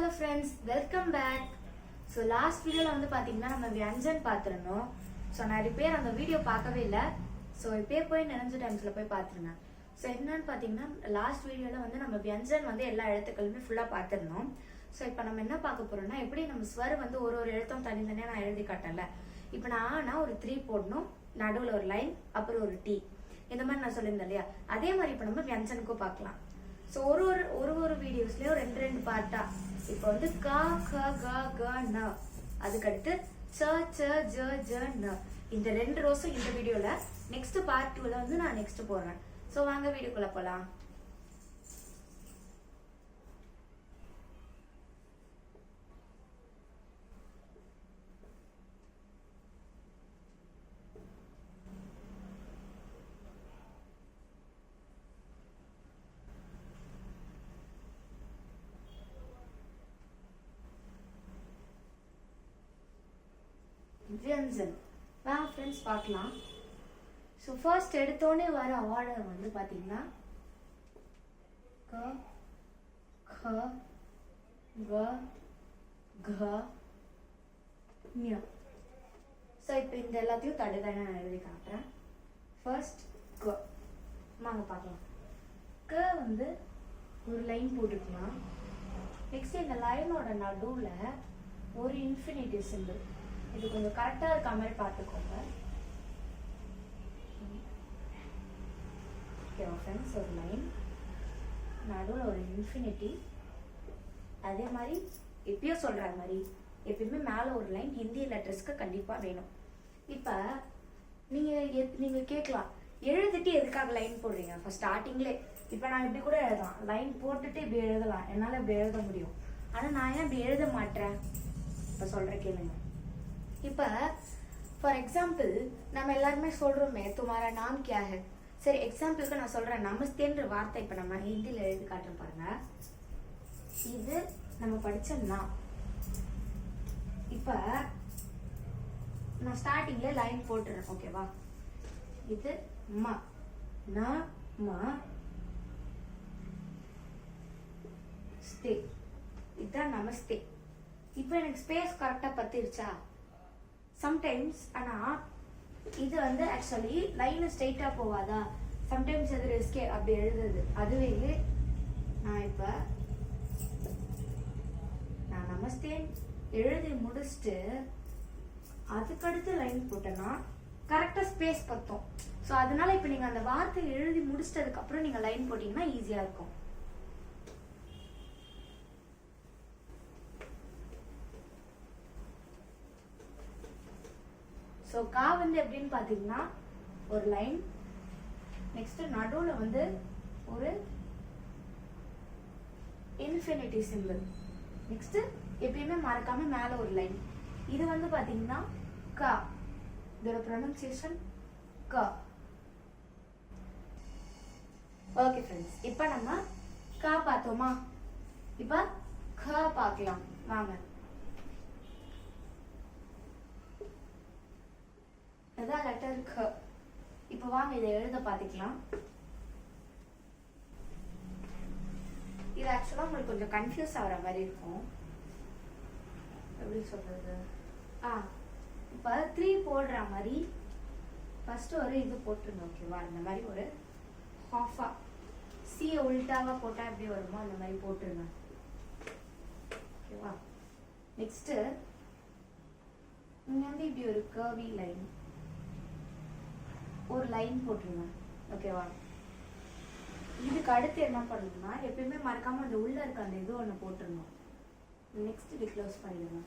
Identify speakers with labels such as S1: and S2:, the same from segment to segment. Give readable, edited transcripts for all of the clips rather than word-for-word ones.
S1: Hello friends, welcome back. So last வீடியோவில் வந்து பார்த்தீங்கன்னா நம்ம வியஞ்சன் பார்த்துருந்தோம். ஸோ நிறைய பேர் அந்த வீடியோ பார்க்கவே இல்லை. ஸோ இப்போயே போய் நினைஞ்ச டைம்ஸில் போய் பார்த்துருங்க. ஸோ என்னன்னு பார்த்தீங்கன்னா லாஸ்ட் வீடியோவில் வந்து நம்ம வியஞ்சன் வந்து எல்லா எழுத்துக்களுமே ஃபுல்லாக பார்த்துருந்தோம். ஸோ இப்போ நம்ம என்ன பார்க்க போகிறோம்னா, எப்படி நம்ம ஸ்வர் வந்து ஒரு ஒரு எழுத்தும் தனித்தனியாக நான் எழுதி காட்டல. இப்போ நான் ஒரு 3 போடணும், நடுவில் ஒரு லைன், அப்புறம் ஒரு டி, இந்த மாதிரி நான் சொல்லியிருந்தேன் இல்லையா. அதே மாதிரி இப்போ நம்ம வியஞ்சனுக்கும் பார்க்கலாம். ஸோ ஒரு வீடியோஸ்லயும் ரெண்டு பார்ட்டா. இப்போ வந்து க க க க ந, அதுக்கடுத்து ச ச ஜ ஜ ந, இந்த 2 ரோஸும் இந்த வீடியோல. நெக்ஸ்ட் பார்ட் 2ல வந்து நான் நெக்ஸ்ட் போடுறேன். ஸோ வாங்க வீடியோக்குள்ள போலாம். வியஞ்சன் வாங்க ஃப்ரெண்ட்ஸ் பார்க்கலாம். ஸோ ஃபர்ஸ்ட் எடுத்தோடனே வர ஆர்டர் வந்து பார்த்தீங்கன்னா க க க க ஞ. ஸோ இப்போ இந்த எல்லாத்தையும் தடுதானே நான் எழுதி காட்டுறேன். ஃபர்ஸ்ட் க, வாங்க பார்க்கலாம். க வந்து ஒரு லைன் போட்டுக்கலாம். நெக்ஸ்ட் இந்த லைனோட நடுவில் ஒரு இன்ஃபினிட்டிவ் சிம்பிள். இது கொஞ்சம் கரெக்டாக இருக்க மாதிரி பார்த்துக்கோங்க. ஓகேவா ஃப்ரெண்ட்ஸ்? ஒரு லைன், நடுவில் ஒரு இன்ஃபினிட்டி. அதே மாதிரி எப்பயும் சொல்கிற மாதிரி எப்பயுமே மேலே ஒரு லைன் ஹிந்தி லெட்டர்ஸ்க்கு கண்டிப்பாக வேணும். இப்போ நீங்கள் கேட்கலாம், எழுதிட்டு எதுக்காக லைன் போடுறீங்க ஃபர்ஸ்ட் ஸ்டார்டிங்லே? இப்போ நான் இப்படி கூட எழுதலாம், லைன் போட்டுட்டு இப்படி எழுதலாம், என்னால் இப்படி எழுத முடியும். ஆனால் நான் ஏன் இப்படி எழுத மாட்டேன்? இப்போ சொல்கிறேன் கேளுங்க. இப்போ ஃபார் எக்ஸாம்பிள் நம்ம எல்லாருமே சொல்றோமே துமாரா நாம் கியா ஹை. சரி, எக்ஸாம்பிளுக்கு நான் சொல்றேன், நமஸ்தேன்ற வார்த்தை இப்போ நம்ம ஹிந்தியில் எழுதி காட்டுறோம் பாருங்க. இது நம்ம படிச்ச நாம். இப்போ நான் ஸ்டார்டிங்ல லைன் போட்டுறேன், ஓகேவா? இது ம ந ம ஸ்தே, இதுதான் நமஸ்தே. இப்போ எனக்கு ஸ்பேஸ் கரெக்டா பத்திருச்சா? சம்டைம்ஸ் ஆனால் இது வந்து ஆக்சுவலி லைன் ஸ்ட்ரெயிட்டா போகாதா? சம்டைம்ஸ் அது ரிஸ்கே அப்படி எழுதுது. அதுவே நான் நான் நமஸ்தே எழுதி முடிச்சுட்டு அதுக்கடுத்து லைன் போட்டேன்னா கரெக்டா ஸ்பேஸ் பத்தும். ஸோ அதனால இப்போ நீங்க அந்த வார்த்தை எழுதி முடிச்சிட்டதுக்கு அப்புறம் நீங்க லைன் போட்டீங்கன்னா ஈஸியா இருக்கும். ஸோ கா வந்து எப்படின்னு பார்த்தீங்கன்னா ஒரு லைன், நெக்ஸ்ட் நடுவில் வந்து ஒரு இன்ஃபினிட்டி சிம்பிள், நெக்ஸ்ட் எப்பயுமே மறக்காம மேலே ஒரு லைன். இது வந்து பார்த்தீங்கன்னா கா, இதோட ப்ரொனன்சியேஷன் க. ஓகே ஃப்ரெண்ட்ஸ், இப்போ நம்ம கா பார்த்தோமா? இப்போ க பார்க்கலாம் வாங்க. அதான் லெட்டர் க. இப்போ வாங்க இதை எழுத பார்த்துக்கலாம். இது ஆக்சுவலாக உங்களுக்கு கொஞ்சம் கன்ஃபியூஸ் ஆகிற மாதிரி இருக்கும். எப்படி சொல்றது? இப்போ 3 போடுற மாதிரி ஃபர்ஸ்ட் ஒரு இது போட்டுருங்க, ஓகேவா? இந்த மாதிரி ஒரு ஹாஃபா சி உல்டாவா போட்டால் எப்படி வருமோ அந்த மாதிரி போட்டுருங்க, ஓகேவா? நெக்ஸ்ட் இங்க வந்து இப்படி ஒரு கர்வி லைன், ஒரு லைன் போட்டுருங்க, ஓகேவா? இதுக்கு அடுத்து என்ன பண்ணணும்னா எப்பயுமே மறக்காம அந்த உள்ள இருக்க அந்த இது ஒன்று போட்டுருணும். நெக்ஸ்ட் இது க்ளோஸ் பண்ணிடுங்க.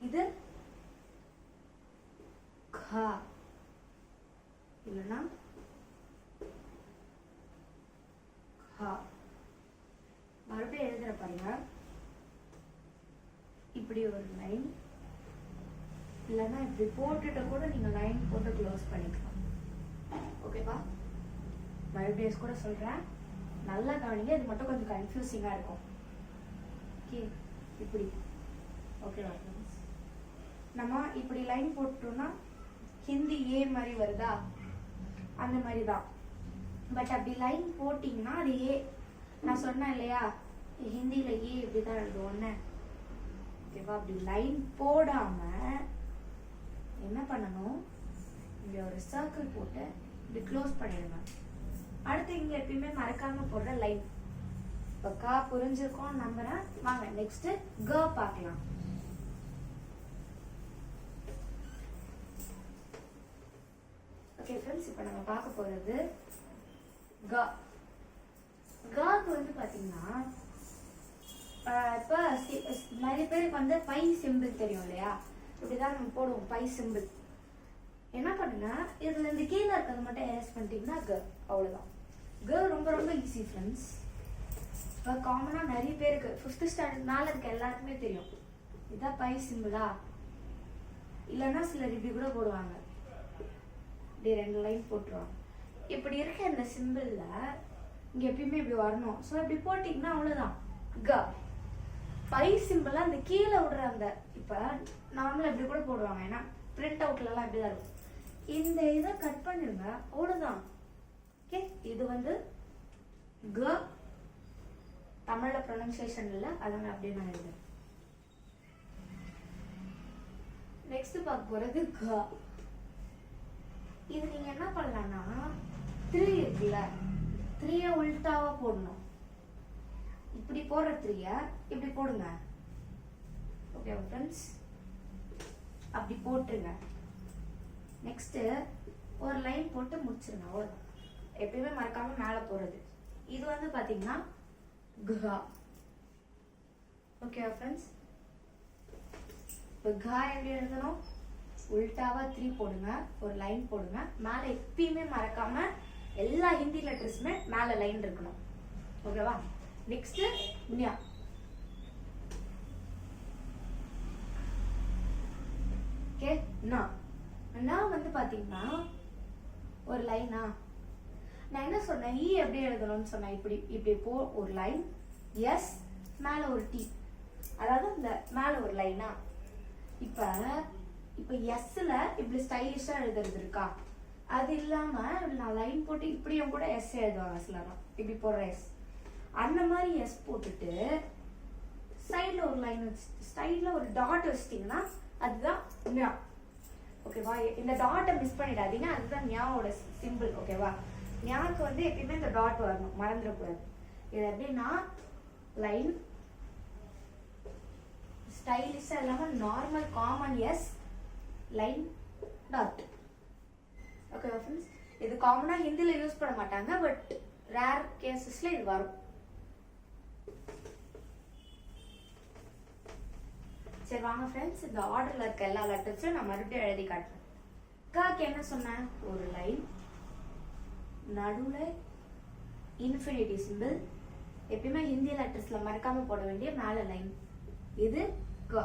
S1: இது கா இல்லைன்னா கா. மறுபடியும் எழுதுற பாருங்க, இப்படி ஒரு லைன், இல்லைன்னா இப்படி போட்டுட்டு கூட நீங்க லைன் போட்டு க்ளோஸ் பண்ணிக்கலாம், ஓகேவா? மறுபடியும் கூட சொல்றேன், நல்லா கவனிங்க. இது மட்டும் கொஞ்சம் கன்ஃபியூசிங்கா இருக்கும். ஓகே, இப்படி ஓகேவா? நம்ம இப்படி லைன் போட்டோம்னா ஹிந்தி ஏ மாதிரி வருதா? அந்த மாதிரி தான். பட் அப்படி லைன் போட்டிங்கன்னா அது ஏ. நான் சொன்னேன் இல்லையா, ஹிந்தியில் ஏ இப்படி தான் எழுதுவோன்னு. ஓகேவா? அப்படி லைன் போடாம என்ன பண்ணணும், இங்க ஒரு சர்க்கிள் போட்டு இப்படி க்ளோஸ் பண்ணிடுங்க. அடுத்து இங்க எப்பயுமே மறக்காம போடுற லைன். இப்போ கா புரிஞ்சிருக்கோம் நம்புறேன். வாங்க நெக்ஸ்ட் க பார்க்கலாம். ஓகே ஃப்ரெண்ட்ஸ், இப்போ நம்ம பார்க்க போறது க. காக்கு வந்து பாத்தீங்கன்னா இப்போ நிறைய பேருக்கு வந்து பை சிம்பிள் தெரியும் இல்லையா? இப்படிதான் நம்ம போடுவோம் பை சிம்பிள். என்ன பண்ணுங்க, இதுல இந்த கீழே இருக்கிறது மட்டும் எரேஸ் பண்ணிட்டீங்கன்னா க, அவ்வளவுதான். க ரொம்ப ரொம்ப ஈஸி ஃப்ரெண்ட்ஸ். இப்போ காமனா நிறைய பேருக்கு 5th ஸ்டாண்டர்ட் மேல இருக்க எல்லாருக்குமே தெரியும். இதான் பை சிம்பிளா, இல்லைன்னா சிலர் இப்படி கூட போடுவாங்க, இப்படி 2 லைன் போட்டுருவாங்க. இப்படி இருக்க இந்த சிம்பிள்ல இங்க எப்பயுமே இப்படி வரணும். ஸோ இப்படி போட்டீங்கன்னா அவ்வளவுதான் க. பை சிம்பிளா அந்த கீழே விடுற அந்த, இப்ப நார்மலா இப்படி கூட போடுவாங்க, ஏன்னா பிரிண்ட் அவுட்ல எல்லாம் இப்படிதான் இருக்கும். இந்த இதை கட் பண்ணிருங்க, அவ்வளவுதான். ஓகே, இது வந்து க. தமிழ்ல ப்ரொனன்சியேஷன் இல்லை, அதனால அப்படியே நான் எழுதுறேன். நெக்ஸ்ட் பார்க்க போறது க. இது நீங்க என்ன பண்ணலாம்னா 3 இருக்குல்ல, 3 உல்டாவா போடணும். இப்படி போடுற 3 இப்படி போடுங்க. ஓகே ஃப்ரெண்ட்ஸ், அப்படி போட்டுருங்க. நெக்ஸ்ட் ஒரு லைன் போட்டு முடிச்சிருங்க, அவ்வளவுதான். எப்பயுமே மறக்காம மேல போறது. இது வந்து பாத்தீங்கன்னா க. ஓகே ஃப்ரெண்ட்ஸ், இப்போ க எப்படி எழுதணும், உல்டாவா 3 போடுங்க, ஒரு லைன் போடுங்க. மேல எப்பயுமே மறக்காம எல்லா ஹிந்தி லெட்டர்ஸுமே மேல லைன் இருக்கணும். ஓகேவா? நெக்ஸ்ட் ஞா. ஓகே, நான் வந்து பாத்தீங்கன்னா ஒரு லைனா, நான் என்ன சொன்னேன், ஈ எப்படி எழுதணும்னு சொன்னேன். இப்படி இப்படி போ ஒரு லைன், எஸ் மேல ஒரு டி, அதாவது இந்த மேல ஒரு லைனா. இப்ப எஸ்ல இப்படி ஸ்டைலிஷா எழுதுறது இருக்கா, அது இல்லாம நான் லைன் போட்டு இப்படியும் கூட எஸ் எழுதுவாங்க சிலரும், இப்படி போடுற எஸ். அந்த மாதிரி எஸ் போட்டுட்டு சைட்ல ஒரு லைன் வச்சு சைட்ல ஒரு டாட் வச்சிட்டீங்கன்னா அதுதான் ஞா. ஓகேவா? இந்த டாட்டை மிஸ் பண்ணிடாதீங்க, அதுதான் ஞாவோட சிம்பிள். ஓகேவா? ஞாக்கு வந்து எப்பயுமே இந்த டாட் வரணும், மறந்துடக்கூடாது. இது எப்படின்னா லைன் ஸ்டைலிஷா இல்லாம normal common S line dot. Okay friends, இது காமனா ஹிந்தில யூஸ் பண்ண மாட்டாங்க, பட் ரேர் கேசஸ்ல இது வரும். சரி வாங்க ஃப்ரெண்ட்ஸ், இந்த ஆர்டர்ல இருக்க எல்லா லெட்டர்ஸும் நான் மறுபடியும் எழுதி காட்டுறேன். காக்கு என்ன சொன்னேன், ஒரு லைன், நடுவுல இன்ஃபினிட்டி சிம்பிள். எப்பயுமே ஹிந்தி லெட்டர்ஸ்ல மறக்காம போட வேண்டிய மேல லைன். இது க.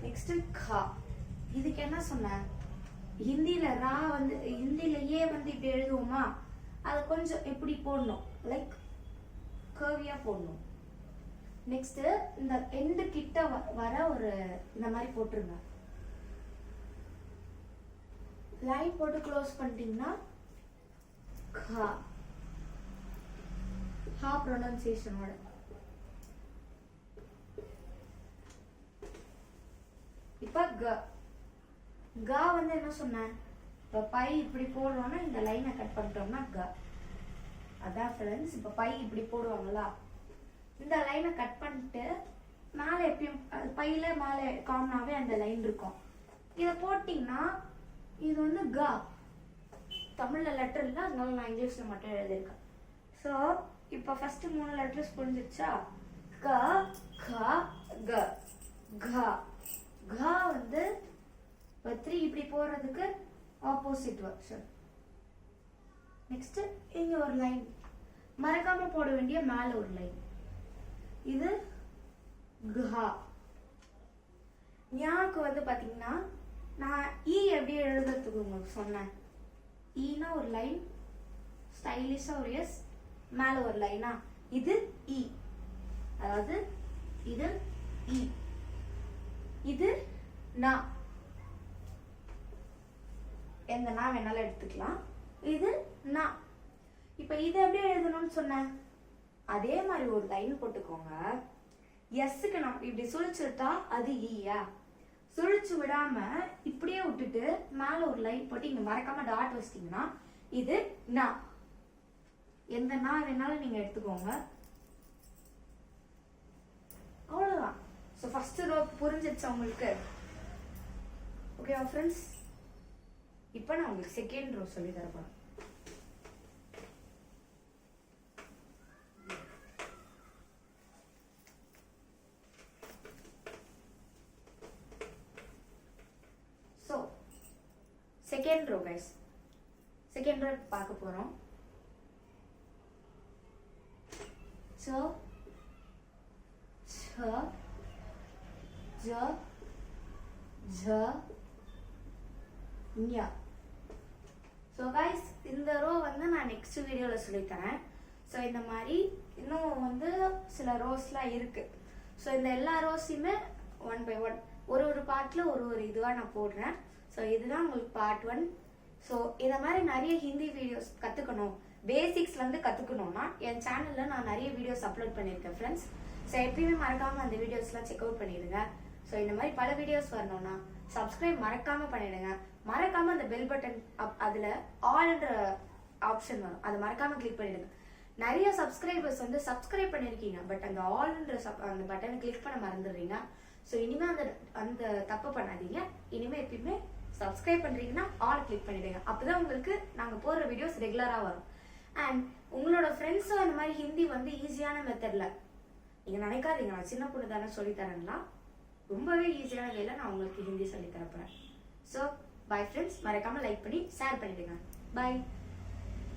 S1: நெக்ஸ்ட் கா. இதுக்கு என்ன சொன்னேன், ஹிந்தில ரா வந்து ஹிந்தில ஏ வந்து இப்படி எழுதுவோமா, அது கொஞ்சம் எப்படி போடணும், லைக் கர்வியா போடணும். நெக்ஸ்ட் இந்த எண்டு கிட்ட வர ஒரு இந்த மாதிரி போட்டுருங்க. லைன் போட்டு க்ளோஸ் பண்ணிட்டீங்கன்னா கா. ஹா ப்ரொனன்சியேஷனோட. இப்ப க. க வந்து என்ன சொன்னேன், இப்ப பை இப்படி போடுறோம்னா இந்த லைனை கட் பண்ணிட்டோம்னா க. அதான் ஃப்ரெண்ட்ஸ், இப்ப பை இப்படி போடுவாங்களா, இந்த லைனை கட் பண்ணிட்டு மேல எப்பயும் பையில மேல காமனாவே அந்த லைன் இருக்கும். இத போட்டீங்கன்னா இது வந்து க. தமிழ்ல லெட்டர் இல்ல, அதனால நான் இங்கிலீஷ்ல மட்டும் எழுதியிருக்கேன். ஸோ இப்போ ஃபர்ஸ்ட் 3 லெட்டர்ஸ் புரிஞ்சிருச்சா, க க க. க க வந்து 3 இப்படி போறதுக்கு ஆப்போசிட் வெர்ஷன். நெக்ஸ்ட் இங்க ஒரு லைன், மறக்காம போட வேண்டிய மேல ஒரு லைன். இது கஹா. ஞாக்கு வந்து பாத்தீங்கன்னா நான் ஈ எப்படி எழுதுறதுக்கு உங்களுக்கு சொன்னேன். ஈனா ஒரு லைன், ஸ்டைலிஷா ஒரு எஸ், மேல ஒரு லைனா. இது இ, அதாவது இது இ. இது நா, எந்த நா வேணாலும் எடுத்துக்கலாம். இது நா. இப்ப இது எப்படி எழுதணும்னு சொன்னேன், அதே மாதிரி ஒரு லைன் போட்டுக்கோங்க. எஸ்ஸுக்கு நம்ம இப்படி சுழிச்சுட்டா அது ஈயா, சுழிச்சு விடாம இப்படியே விட்டுட்டு மேல ஒரு லைன் போட்டு இங்க மறக்காம டாட் வச்சிட்டீங்கன்னா இது நா. எந்த நா வேணாலும் நீங்க எடுத்துக்கோங்க. அவ்வளவுதான். ஸோ ஃபர்ஸ்ட் ரோ புரிஞ்சிருச்சா உங்களுக்கு? ஓகேவா ஃப்ரெண்ட்ஸ்? இப்போ நான் உங்களுக்கு செகண்ட் ரோ சொல்லி தரப்போறேன். So second row guys, second row பார்க்க போறோம். ஸோ छ ज झ ஞ. ஸோ கைஸ் இந்த ரோ வந்து நான் நெக்ஸ்ட் வீடியோவில் சொல்லித்தரேன். ஸோ இந்த மாதிரி இன்னும் வந்து சில ரோஸ்லாம் இருக்கு. ஸோ இந்த எல்லா ரோஸையுமே 1 by 1 ஒரு பார்ட்டில் ஒரு இதுவாக நான் போடுறேன். ஸோ இதுதான் உங்களுக்கு பார்ட் 1. ஸோ இந்த மாதிரி நிறைய ஹிந்தி வீடியோஸ் கற்றுக்கணும், பேசிக்ஸ்லேருந்து கற்றுக்கணும்னா என் சேனலில் நான் நிறைய வீடியோஸ் அப்லோட் பண்ணியிருக்கேன் ஃப்ரெண்ட்ஸ். ஸோ எப்பயுமே மறக்காமல் அந்த வீடியோஸ்லாம் செக் அவுட் பண்ணிடுங்க. ஸோ இந்த மாதிரி பல வீடியோஸ் வரணும்னா சப்ஸ்கிரைப் மறக்காமல் பண்ணிடுங்க. மறக்காமல் அந்த பெல் பட்டன் அதில் ஆல்ன்ற ஆப்ஷன் வரும், அதை மறக்காமல் கிளிக் பண்ணிடுங்க. நிறைய சப்ஸ்கிரைபர்ஸ் வந்து சப்ஸ்கிரைப் பண்ணியிருக்கீங்க, பட் அந்த ஆல்ன்ற அந்த பட்டனை கிளிக் பண்ண மறந்துடுறீங்க. ஸோ இனிமேல் அந்த தப்பு பண்ணாதீங்க. இனிமேல் எப்பயுமே சப்ஸ்கிரைப் பண்ணுறீங்கன்னா ஆல் கிளிக் பண்ணிடுங்க. அப்போதான் உங்களுக்கு நாங்கள் போடுற வீடியோஸ் ரெகுலராக வரும். அண்ட் உங்களோட ஃப்ரெண்ட்ஸும் அந்த மாதிரி ஹிந்தி வந்து ஈஸியான மெத்தடில் நீங்கள் நினைக்காதீங்க நான் சின்ன பொண்ணு தானே சொல்லித்தரேங்களா, ரொம்பவே ஈஸியான வேலை நான் உங்களுக்கு ஹிந்தி சொல்லித்தரப்போகிறேன். ஸோ பை ஃப்ரெண்ட்ஸ், மறக்காமல் லைக் பண்ணி ஷேர் பண்ணிடுங்க. பாய்.